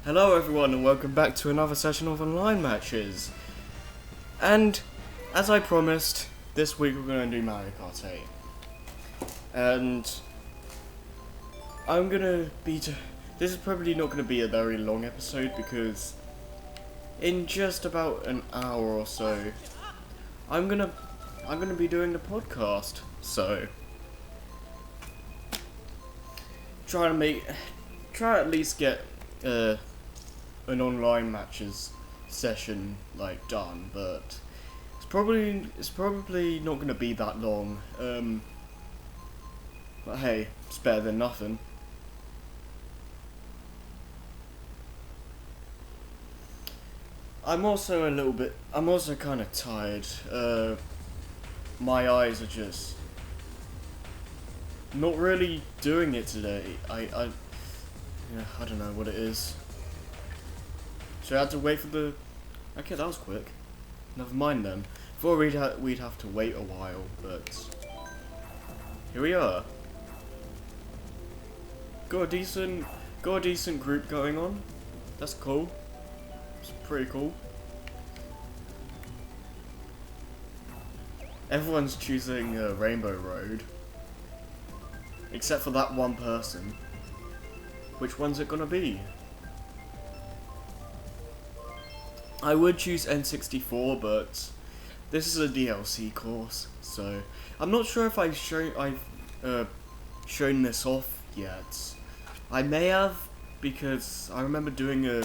Hello everyone and welcome back to another session of online matches. And as I promised, this week we're going to do Mario Kart 8. And I'm going to be... This is probably not going to be a very long episode because in just about an hour or so, I'm going to be doing the podcast. So try at least get an online matches session done, but it's probably not going to be that long. But hey, it's better than nothing. I'm also kind of tired. My eyes are just not really doing it today. I don't know what it is. So I had to wait for the... Okay, that was quick. Never mind then. Before we'd have to wait a while, but... Here we are. Got a decent group going on. That's cool. It's pretty cool. Everyone's choosing Rainbow Road. Except for that one person. Which one's it gonna be? I would choose N64, but this is a DLC course, so I'm not sure if I've shown this off yet. I may have, because I remember doing a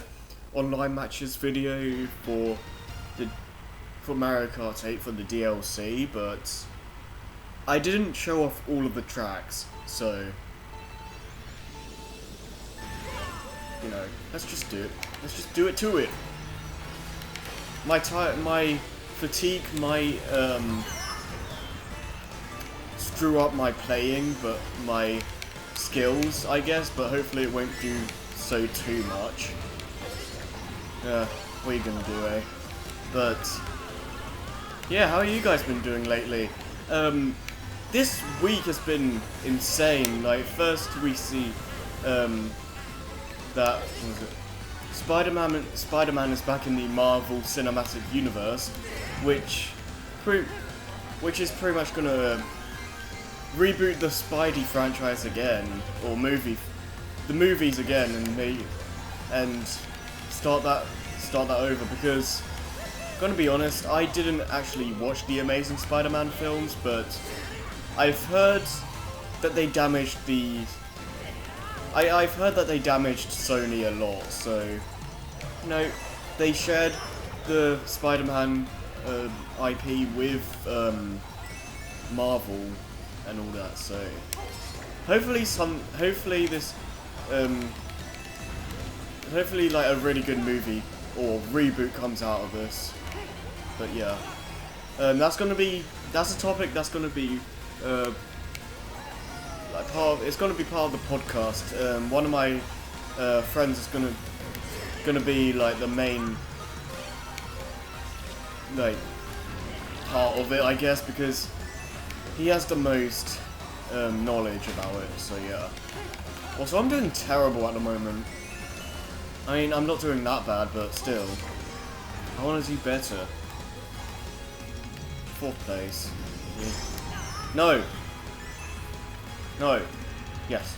online matches video for Mario Kart 8 for the DLC, but I didn't show off all of the tracks, so let's just do it. Let's just do it to it. My fatigue might screw up my playing, but my skills, I guess. But hopefully it won't do so too much. What are you gonna do, eh? But yeah, how have you guys been doing lately? This week has been insane. First we see that Spider-Man is back in the Marvel Cinematic Universe, which is pretty much gonna reboot the Spidey franchise again, or the movies again, and start that over. Because, gonna be honest, I didn't actually watch the Amazing Spider-Man films, but I've heard that they damaged I've heard that they damaged Sony a lot, so they shared the Spider-Man IP with Marvel and all that. So hopefully a really good movie or reboot comes out of this. But yeah, that's a topic that's gonna be it's gonna be part of the podcast. One of my friends is gonna be the main part of it, I guess, because he has the most knowledge about it. So yeah. Also, I'm doing terrible at the moment. I mean, I'm not doing that bad, but still, I want to do better. 4th place. Yeah. No. Yes.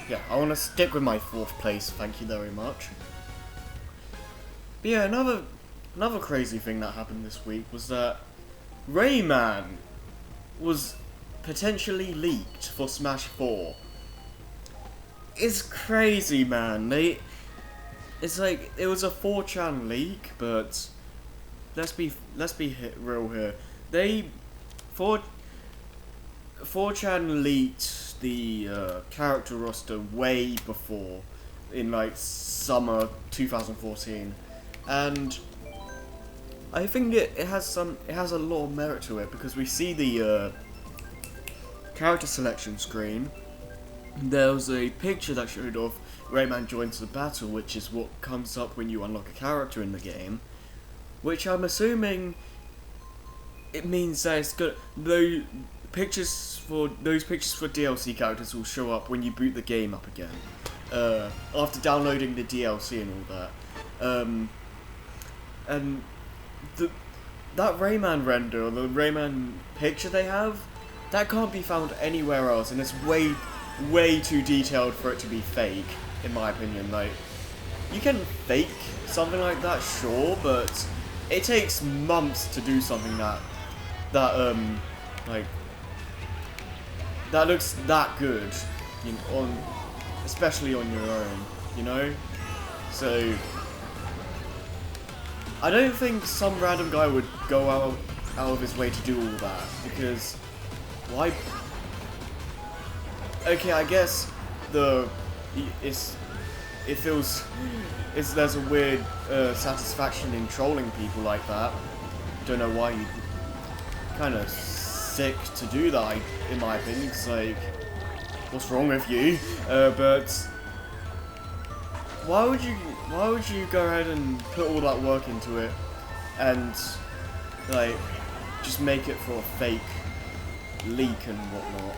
Yeah, I want to stick with my 4th place, thank you very much. But yeah, another crazy thing that happened this week was that Rayman was potentially leaked for Smash 4. It's crazy, man. It was a 4chan leak, but let's be real here. 4chan leaked the character roster way before, in summer 2014, and I think it has a lot of merit to it, because we see the character selection screen. There was a picture that showed off Rayman joins the battle, which is what comes up when you unlock a character in the game, which I'm assuming it means that it's good. Those pictures for DLC characters will show up when you boot the game up again. after downloading the DLC and all that. And that Rayman render, or the Rayman picture they have, that can't be found anywhere else, and it's way too detailed for it to be fake, in my opinion. Like, you can fake something like that, sure, but it takes months to do something that looks that good, you know, especially on your own, you know? So, I don't think some random guy would go out of his way to do all that, because why? Okay, I guess there's a weird satisfaction in trolling people like that. Don't know why you kind of sick to do that, in my opinion. It's like, what's wrong with you? But why would you go ahead and put all that work into it and like just make it for a fake leak and whatnot?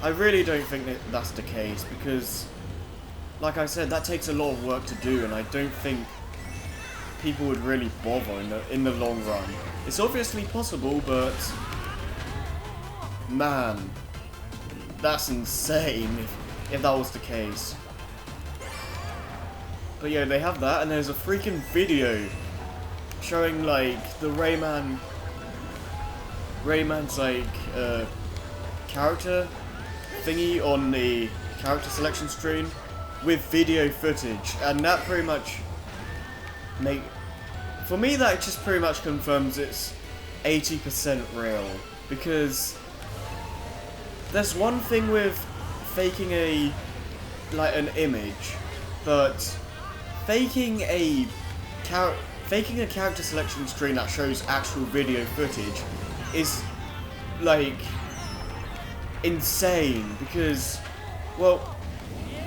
I really don't think that that's the case, because like I said, that takes a lot of work to do, and I don't think people would really bother in the long run. It's obviously possible, but man, that's insane if that was the case. But yeah, they have that, and there's a freaking video showing like the Rayman's like character thingy on the character selection screen with video footage, and that pretty much for me, that just pretty much confirms it's 80% real, because there's one thing with faking an image, but faking a character selection screen that shows actual video footage is like insane, because, well,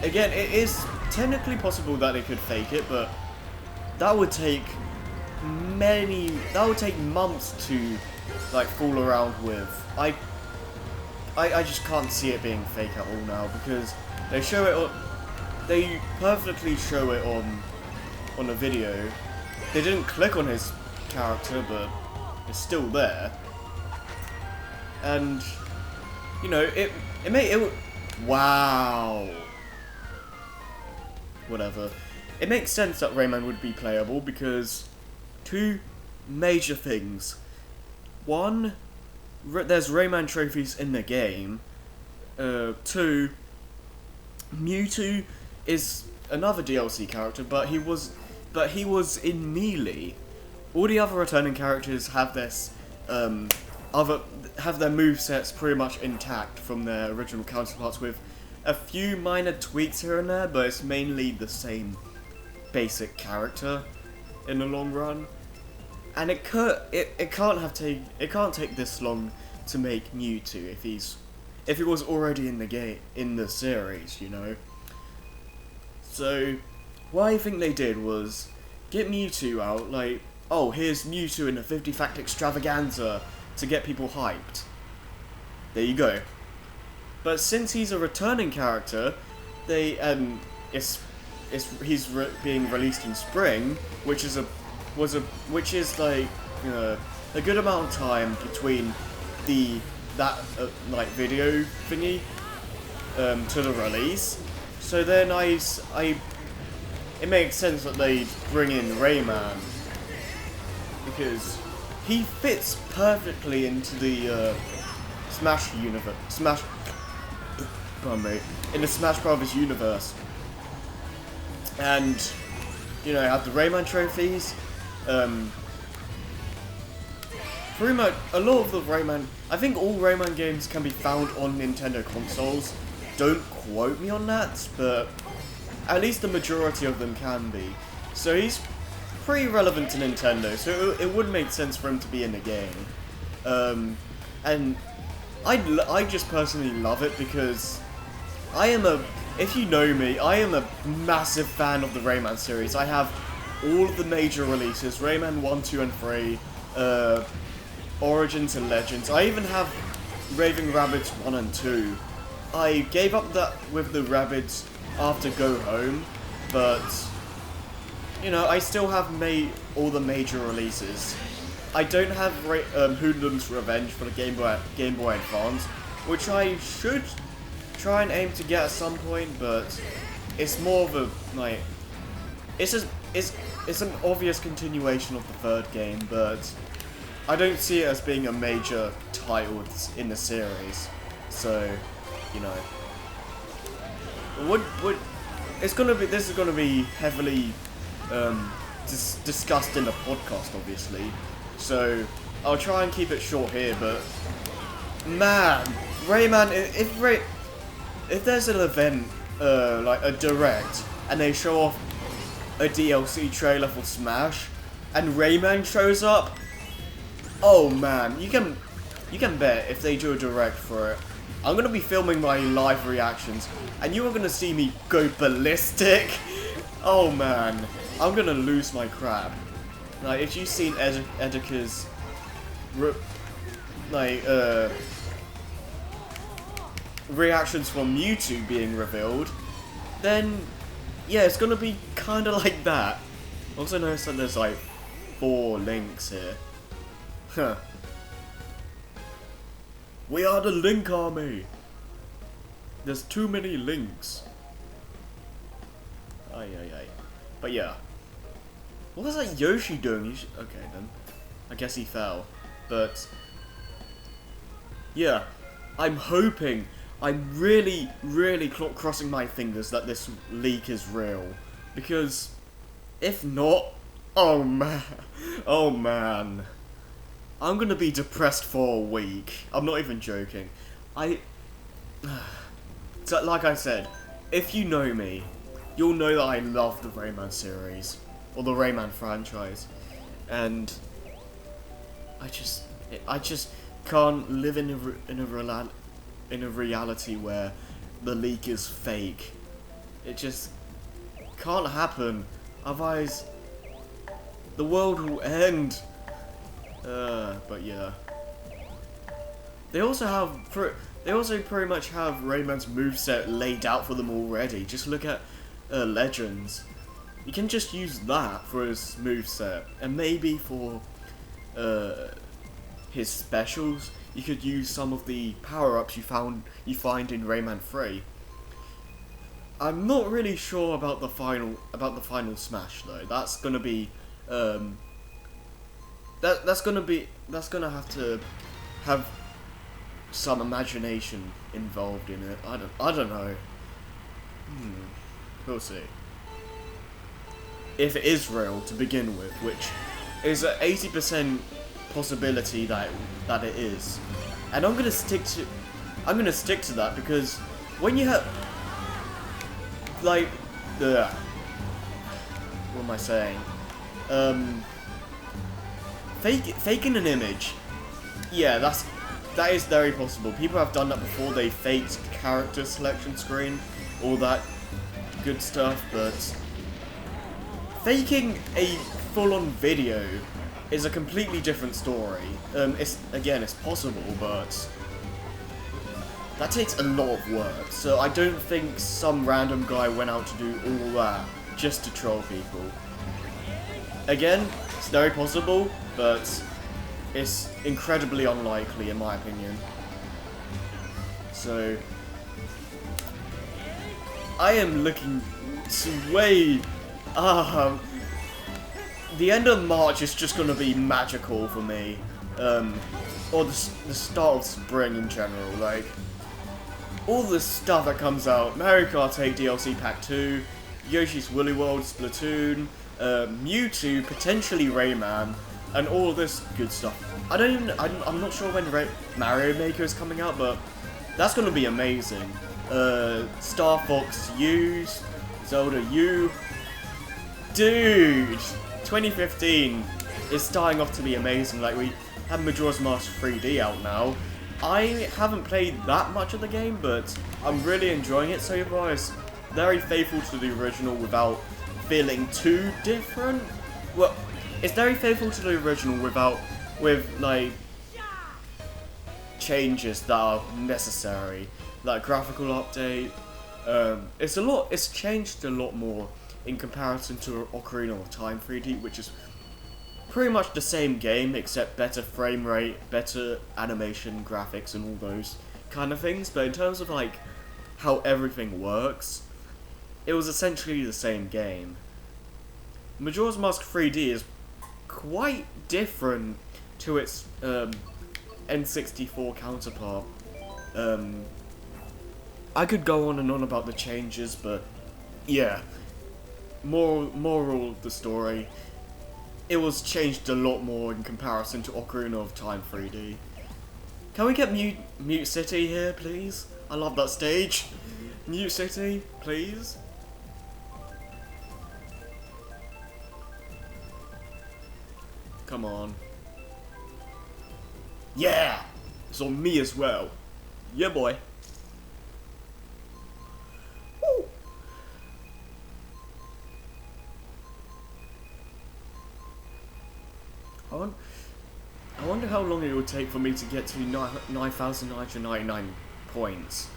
again, it is technically possible that they could fake it, but that would take months to like fool around with. I just can't see it being fake at all now, because they perfectly show it on a video. They didn't click on his character, but it's still there. And you know, wow. Whatever. It makes sense that Rayman would be playable, because two major things. One, there's Rayman trophies in the game. Two, Mewtwo is another DLC character, but he was in Melee. All the other returning characters have this have their movesets pretty much intact from their original counterparts, with a few minor tweaks here and there, but it's mainly the same basic character in the long run. And it can't take this long to make Mewtwo if he was already in the game, in the series, you know. So what I think they did was get Mewtwo out, like, oh, here's Mewtwo in a 50 fact extravaganza to get people hyped. There you go. But since he's a returning character, he's being released in spring, which is like, you know, a good amount of time between that video thingy to the release. So then it makes sense that they bring in Rayman, because he fits perfectly into the Smash universe. In the Smash Brothers universe. And you know, have the Rayman trophies. Pretty much a lot of the Rayman, I think all Rayman games can be found on Nintendo consoles. Don't quote me on that, but at least the majority of them can be. So he's pretty relevant to Nintendo, so it would make sense for him to be in the game. And I just personally love it, because if you know me, I am a massive fan of the Rayman series. I have all of the major releases, Rayman 1, 2, and 3, Origins and Legends. I even have Raving Rabbids 1 and 2. I gave up that with the rabbits after Go Home, but you know, I still have made all the major releases. I don't have Hoodlum's Revenge for the Game Boy Advance, which I should try and aim to get at some point, but it's more of a like it's an obvious continuation of the third game, but I don't see it as being a major title in the series. So, you know, this is gonna be heavily discussed in the podcast, obviously. So I'll try and keep it short here, but man, Rayman, if there's an event like a direct and they show off a DLC trailer for Smash and Rayman shows up, oh man, you can bet if they do a direct for it, I'm gonna be filming my live reactions and you are gonna see me go ballistic. Oh man, I'm gonna lose my crap. Like, if you've seen Edeka's reactions from Mewtwo being revealed, then yeah, it's gonna be kinda like that. Also notice that there's like 4 links here. Huh. We are the Link Army! There's too many links. Ay. But yeah. What was that Yoshi doing? Okay then. I guess he fell. But yeah, I'm hoping, I'm really crossing my fingers that this leak is real. Because if not, oh man. I'm gonna be depressed for a week. I'm not even joking. So, like I said, if you know me, you'll know that I love the Rayman series. Or the Rayman franchise. And I just can't live in a reality where the leak is fake. It just can't happen. Otherwise, the world will end. But yeah. They also pretty much have Rayman's moveset laid out for them already. Just look at Legends. You can just use that for his moveset, and maybe for his specials, you could use some of the power-ups you find in Rayman 3. I'm not really sure about the final Smash though. That's gonna be that's gonna have to have some imagination involved in it. I don't know. We'll see. If it is real to begin with, which is an 80% possibility that it is, and I'm gonna stick to that, because when you have like what am I saying? Faking an image, yeah, that is very possible. People have done that before. They faked character selection screen, all that good stuff, but faking a full-on video is a completely different story. It's possible, but that takes a lot of work. So I don't think some random guy went out to do all that just to troll people. Again, it's very possible, but it's incredibly unlikely in my opinion. So I am looking to way the end of March is just gonna be magical for me, or the start of spring in general. Like, all the stuff that comes out, Mario Kart 8 DLC Pack 2, Yoshi's Woolly World, Splatoon, Mewtwo, potentially Rayman, and all this good stuff. I'm not sure when Mario Maker is coming out, but that's gonna be amazing. Star Fox U, Zelda U. Dude, 2015 is starting off to be amazing. Like, we have Majora's Mask 3D out now. I haven't played that much of the game, but I'm really enjoying it so far. It's very faithful to the original without feeling too different. Well, it's very faithful to the original with like changes that are necessary. like graphical update. It's changed a lot more in comparison to Ocarina of Time 3D, which is pretty much the same game except better frame rate, better animation, graphics, and all those kind of things. But in terms of like how everything works, it was essentially the same game. Majora's Mask 3D is quite different to its N64 counterpart. I could go on and on about the changes, but yeah. Moral of the story, it was changed a lot more in comparison to Ocarina of Time 3D. Can we get Mute City here, please? I love that stage. Mute City, please. Come on. Yeah! It's on me as well. Yeah, boy. Woo. I wonder how long it would take for me to get to 9,999 points.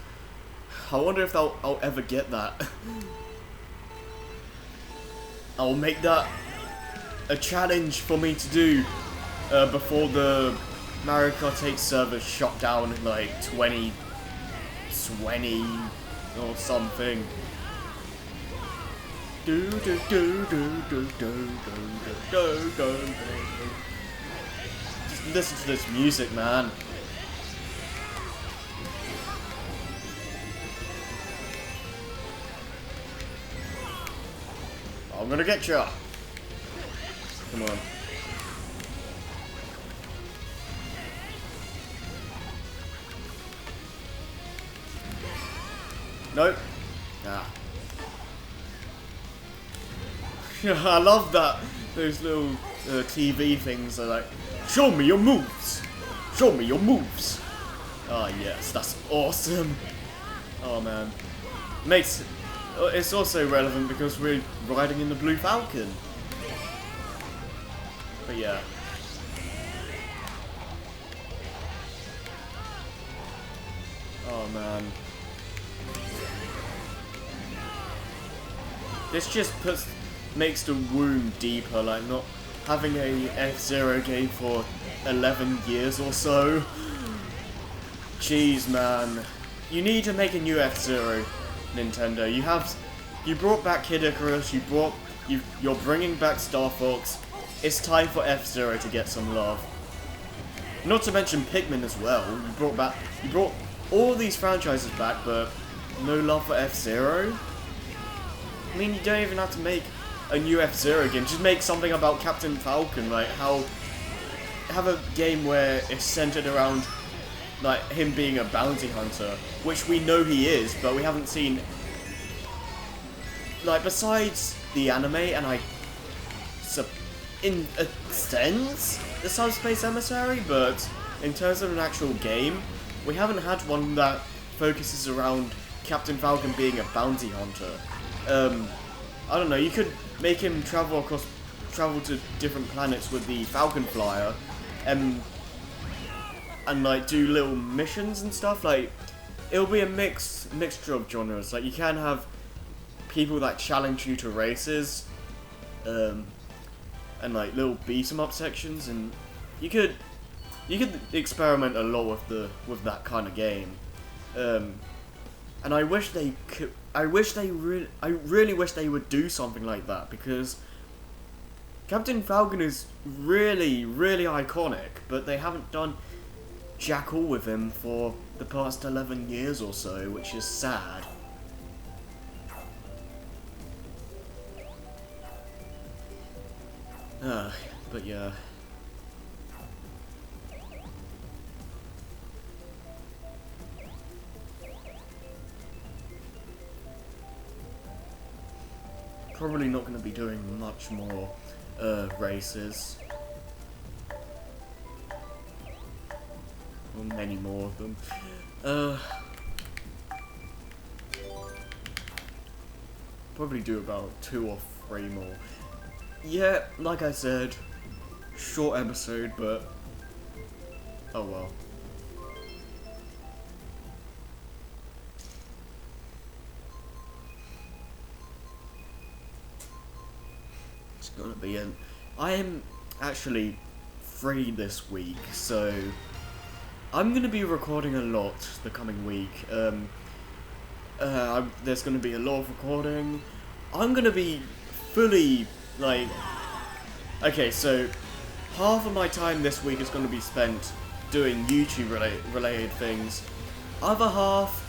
I wonder if I'll ever get that. I'll make that a challenge for me to do before the Mario Kart 8 server shut down in like 2020 or something. Do do do do do do do do do. Just listen to this music, man. I'm gonna get you. Come on. Nope. Ah. I love that. Those little TV things are like, show me your moves. Show me your moves. Ah, yes, that's awesome. Oh man, makes. It's also relevant because we're riding in the Blue Falcon. But yeah. Oh man. This just makes the wound deeper, like not having a F-Zero game for 11 years or so. Jeez, man. You need to make a new F-Zero, Nintendo. You brought back Kid Icarus, you're bringing back Star Fox. It's time for F-Zero to get some love. Not to mention Pikmin as well. You brought all these franchises back, but no love for F-Zero? I mean, you don't even have to make a new F-Zero game. Just make something about Captain Falcon, like have a game where it's centered around like him being a bounty hunter, which we know he is, but we haven't seen. Like besides the anime, and in a sense, the Subspace Emissary, but in terms of an actual game, we haven't had one that focuses around Captain Falcon being a bounty hunter. I don't know, you could make him travel to different planets with the Falcon Flyer, and like do little missions and stuff. Like, it'll be a mixture of genres. Like, you can have people that challenge you to races, and like little beat 'em up sections, and you could experiment a lot with that kind of game. And I really wish they would do something like that, because Captain Falcon is really, really iconic, but they haven't done jack all with him for the past 11 years or so, which is sad. But yeah. Probably not going to be doing much more races. Or many more of them. Probably do about 2 or 3 more. Yeah, like I said, short episode, but oh well. It's gonna be an. I am actually free this week, so I'm gonna be recording a lot the coming week. There's gonna be a lot of recording. I'm gonna be fully like. Okay, so half of my time this week is gonna be spent doing YouTube related things. Other half,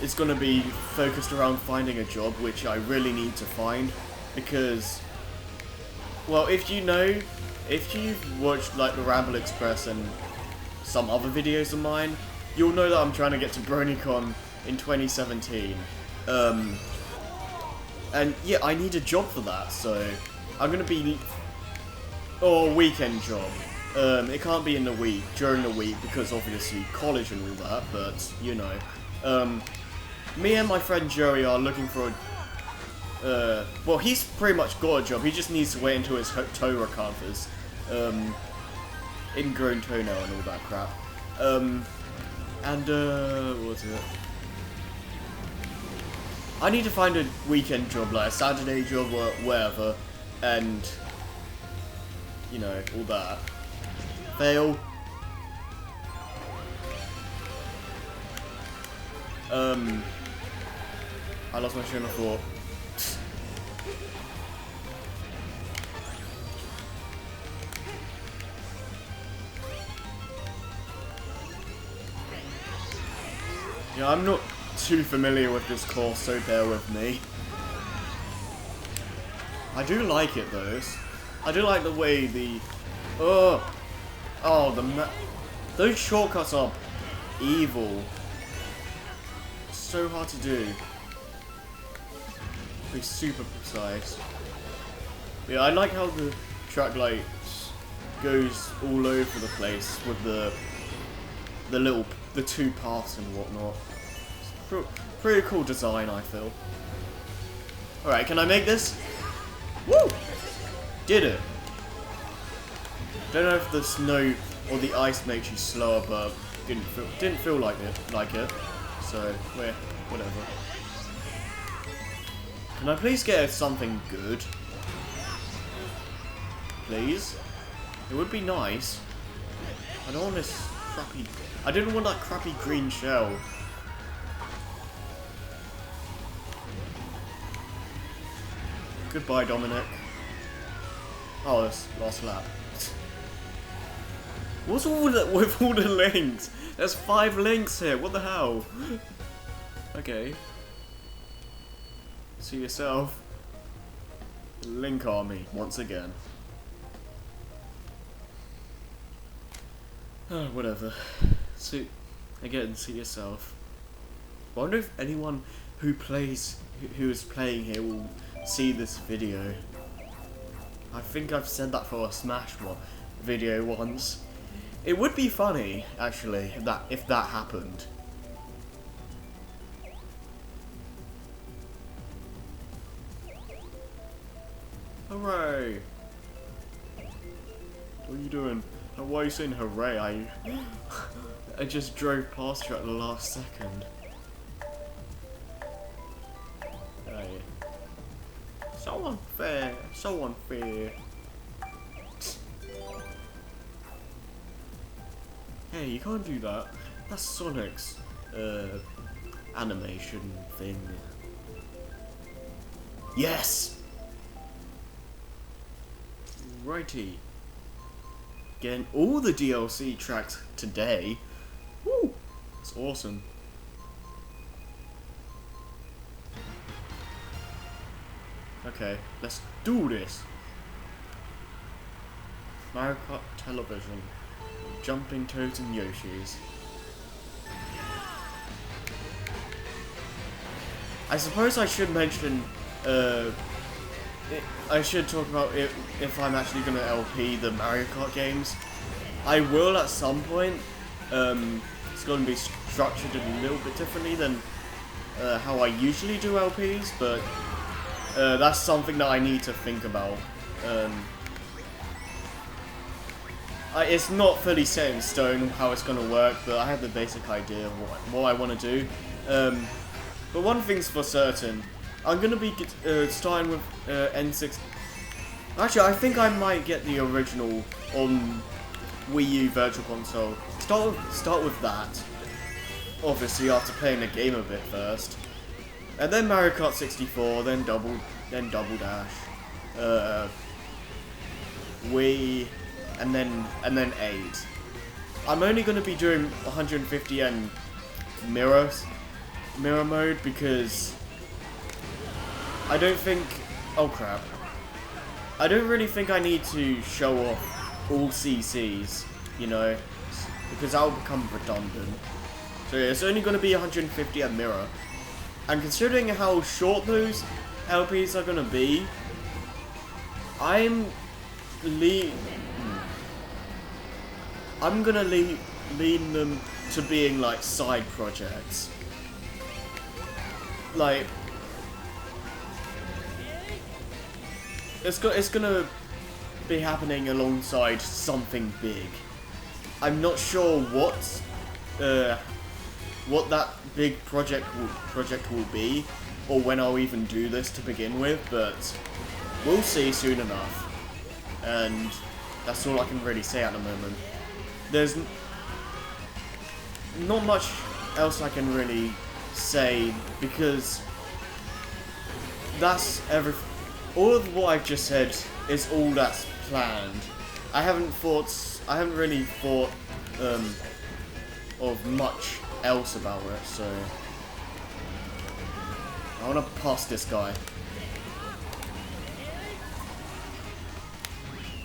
is gonna be focused around finding a job, which I really need to find, because, well, if you've watched like the Ramble Express and some other videos of mine, you'll know that I'm trying to get to BronyCon in 2017. And yeah, I need a job for that, so I'm gonna be, or a weekend job. It can't be in the week, during the week, because obviously college and all that, but, you know. Me and my friend Joey are looking for a, well, he's pretty much got a job, he just needs to wait until his toe recovers. Ingrown toenail and all that crap. What was it? I need to find a weekend job, like a Saturday job or whatever, and, you know, all that. Fail. I lost my train of thought. Yeah, I'm not too familiar with this course, so bear with me. I do like it though. I do like the way the those shortcuts are evil. So hard to do. Be super precise. Yeah, I like how the track lights goes all over the place with the two paths and whatnot. It's pretty cool design, I feel. Alright, can I make this? Woo! Did it. Don't know if the snow or the ice makes you slower, but didn't feel like it. So, whatever. Can I please get something good? Please? It would be nice. I don't want this crappy... I didn't want that crappy green shell. Goodbye, Dominic. Oh, that's last lap. What's all that with all the links? There's 5 links here. What the hell? Okay. See yourself. Link army once again. Oh, whatever. So, again, see yourself. I wonder if anyone who is playing here will see this video. I think I've said that for a Smash video once. It would be funny, actually, if that happened. Hooray! What are you doing? Why are you saying hooray? I just drove past you at the last second. Hey. So unfair. So unfair. Hey, you can't do that. That's Sonic's animation thing. Yes! Righty. Getting all the DLC tracks today. Woo! That's awesome. Okay, let's do this. Mario Kart Television. Jumping Toads and Yoshis. I suppose I should mention, I should talk about if I'm actually going to LP the Mario Kart games. I will at some point. It's going to be structured a little bit differently than how I usually do LPs, but that's something that I need to think about. It's not fully set in stone how it's going to work, but I have the basic idea of what I want to do. But one thing's for certain, I'm gonna be starting with N6. Actually, I think I might get the original on Wii U Virtual Console. Start with that. Obviously, after playing the game a bit first, and then Mario Kart 64, then Double Dash, Wii, and then 8. I'm only gonna be doing 150 and mirror mode because I don't think. Oh crap. I don't really think I need to show off all CCs, you know, because that will become redundant. So yeah, it's only going to be 150 at mirror. And considering how short those LPs are going to be, I'm going to lean them to being like side projects. Like, it's gonna be happening alongside something big. I'm not sure what that big project will be, or when I'll even do this to begin with, but we'll see soon enough. And that's all I can really say at the moment. There's not much else I can really say because that's everything. All of what I've just said is all that's planned. I haven't really thought of much else about it, so I wanna pass this guy.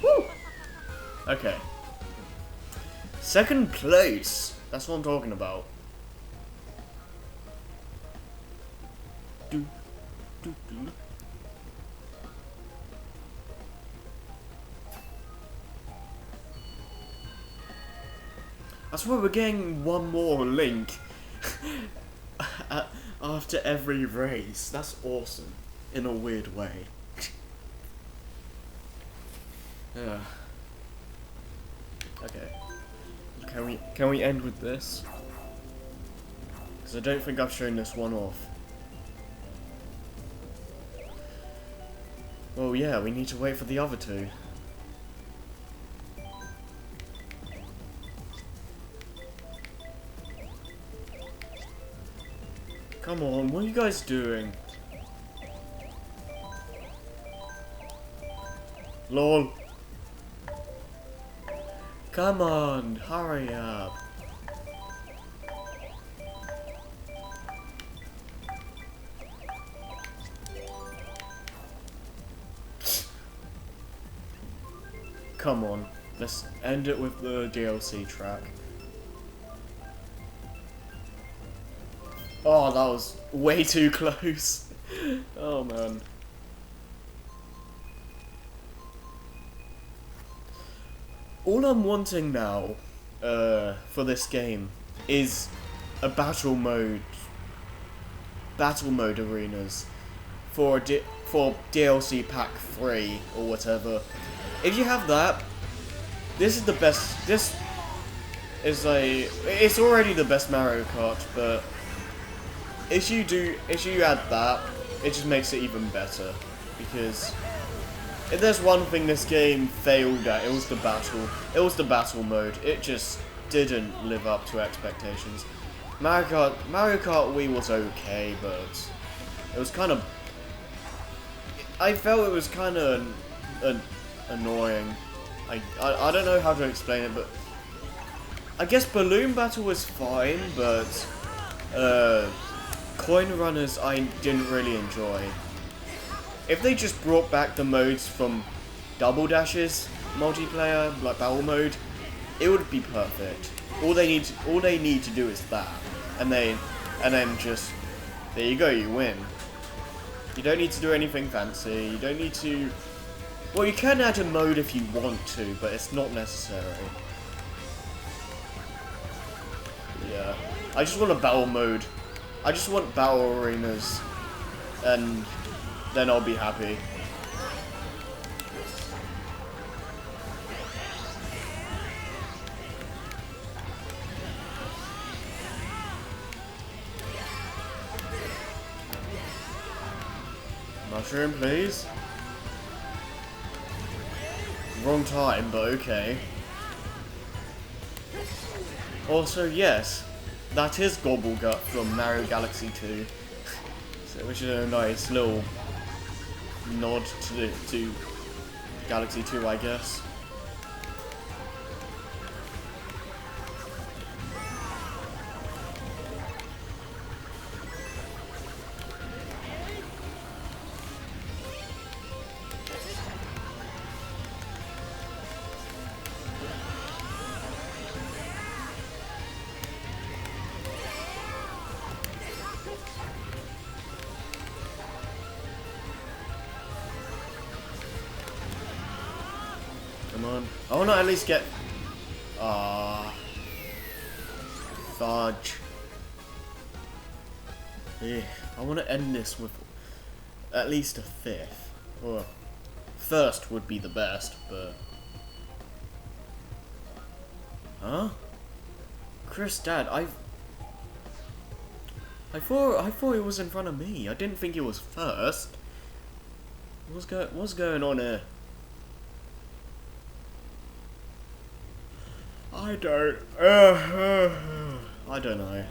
Woo! Okay. Second place. That's what I'm talking about. Do, do, do. That's why we're getting one more link after every race. That's awesome, in a weird way. Yeah. Okay. Can we end with this? Because I don't think I've shown this one off. Well, yeah, we need to wait for the other two. Come on, what are you guys doing? LOL. Come on, hurry up. Come on, let's end it with the DLC track. Oh, that was way too close. Oh man. All I'm wanting now, for this game, is a battle mode arenas for DLC Pack 3 or whatever. If you have that, this is the best. This is it's already the best Mario Kart, but if you add that, it just makes it even better. Because if there's one thing this game failed at, it was the battle mode. It just didn't live up to expectations. Mario Kart Wii was okay, but it was kind of. I felt it was kind of annoying. I don't know how to explain it, but I guess Balloon Battle was fine, but Coin Runners I didn't really enjoy. If they just brought back the modes from Double Dash's multiplayer, like battle mode, it would be perfect. All they need to do is that, and then just there you go, you win. You don't need to do anything fancy. You don't need to. Well, you can add a mode if you want to, but it's not necessary. Yeah, I just want a battle mode. I just want battle arenas, and then I'll be happy. Mushroom, please. Wrong time, but okay. Also, yes, that is Gobblegut from Mario Galaxy 2. So, which is a nice little nod to Galaxy 2, I guess. Come on. I want to at least get... fudge. Yeah, I want to end this with at least a 5th. Or first would be the best, but... Huh? Chris, Dad, I thought it was in front of me. I didn't think it was first. What's going on here? I don't know.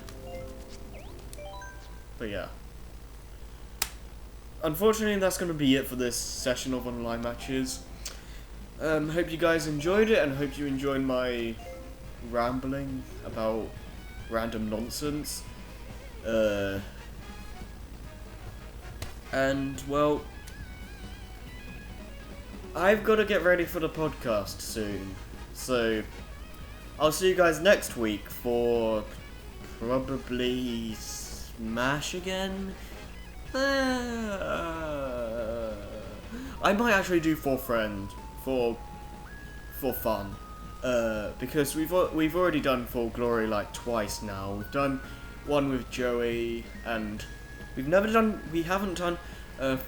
But yeah. Unfortunately, that's going to be it for this session of online matches. Hope you guys enjoyed it, and hope you enjoyed my rambling about random nonsense. And, well, I've got to get ready for the podcast soon. So, I'll see you guys next week for probably Smash again. I might actually do for friend for fun, because we've already done For Glory like twice now. We've done one with Joey, and we haven't done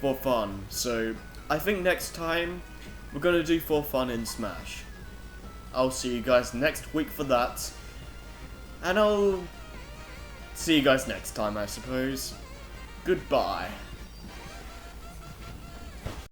for fun. So I think next time we're gonna do for fun in Smash. I'll see you guys next week for that, and I'll see you guys next time, I suppose. Goodbye.